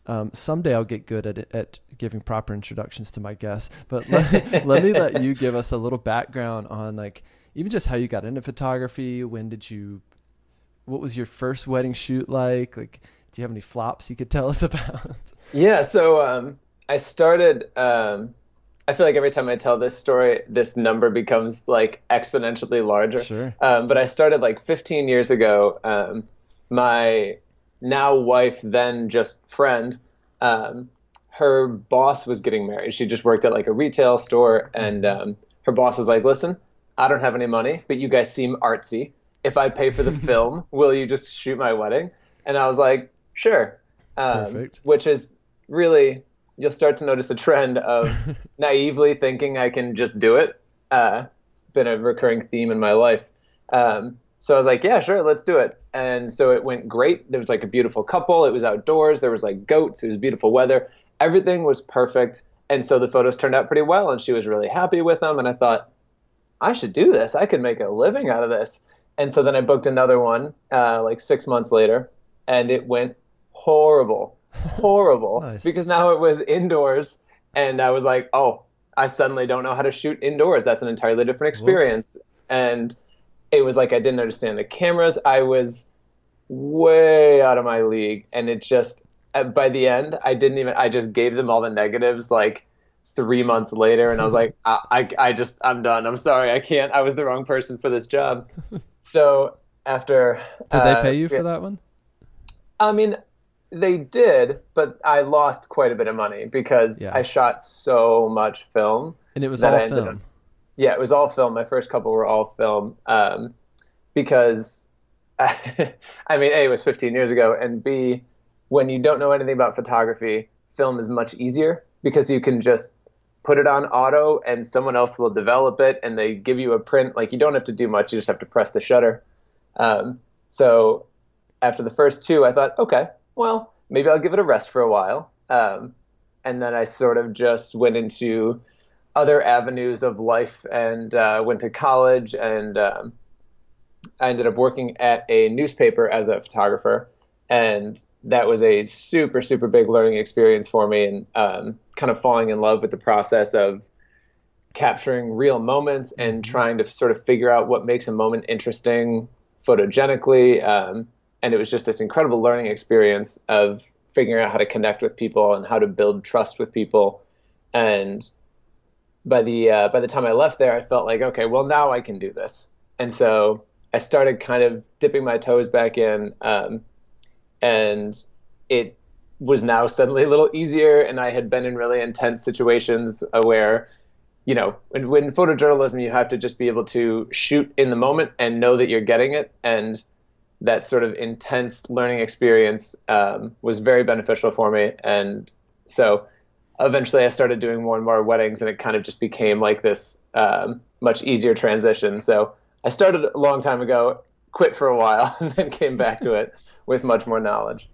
and someday I'll get good at giving proper introductions to my guests. But let me let you give us a little background on like even just how you got into photography. What was your first wedding shoot like? Like, do you have any flops you could tell us about? Yeah, so I started. I feel like every time I tell this story, this number becomes like exponentially larger. Sure. But I started like 15 years ago. My now wife, then just friend, her boss was getting married. She just worked at like a retail store, and her boss was like, "Listen, I don't have any money, but you guys seem artsy. If I pay for the film, will you just shoot my wedding?" And I was like, "Sure." Perfect. Which is really, you'll start to notice a trend of naively thinking I can just do it. It's been a recurring theme in my life. So I was like, yeah, sure, let's do it. And so it went great. There was like a beautiful couple. It was outdoors. There was like goats. It was beautiful weather. Everything was perfect. And so the photos turned out pretty well, and she was really happy with them. And I thought, I should do this. I could make a living out of this. And so then I booked another one like 6 months later, and it went horrible, Nice. because now it was indoors, and I was like, oh, I suddenly don't know how to shoot indoors. That's an entirely different Whoops. experience. And it was like I didn't understand the cameras. I was way out of my league, and it just by the end, I just gave them all the negatives like 3 months later, and I was like, I'm done. I'm sorry, I can't. I was the wrong person for this job. So after, Did they pay you yeah, for that one? I mean, they did, but I lost quite a bit of money because Yeah. I shot so much film And it was that all I ended up, film. yeah, it was all film. My first couple were all film, because I mean, A, it was 15 years ago, and B, when you don't know anything about photography, film is much easier because you can just put it on auto and someone else will develop it and they give you a print. Like, you don't have to do much, you just have to press the shutter. So after the first two, I thought, okay, well, maybe I'll give it a rest for a while. And then I sort of just went into other avenues of life, and went to college, and I ended up working at a newspaper as a photographer. And that was a super, super big learning experience for me, and kind of falling in love with the process of capturing real moments and Hmm. trying to sort of figure out what makes a moment interesting photogenically. And it was just this incredible learning experience of figuring out how to connect with people and how to build trust with people. And by the time I left there, I felt like, okay, well, now I can do this. And so I started kind of dipping my toes back in, and it was now suddenly a little easier. And I had been in really intense situations where, when photojournalism, you have to just be able to shoot in the moment and know that you're getting it. And that sort of intense learning experience was very beneficial for me. And so eventually I started doing more and more weddings, and it kind of just became like this much easier transition. So I started a long time ago, quit for a while, and then came back to it with much more knowledge.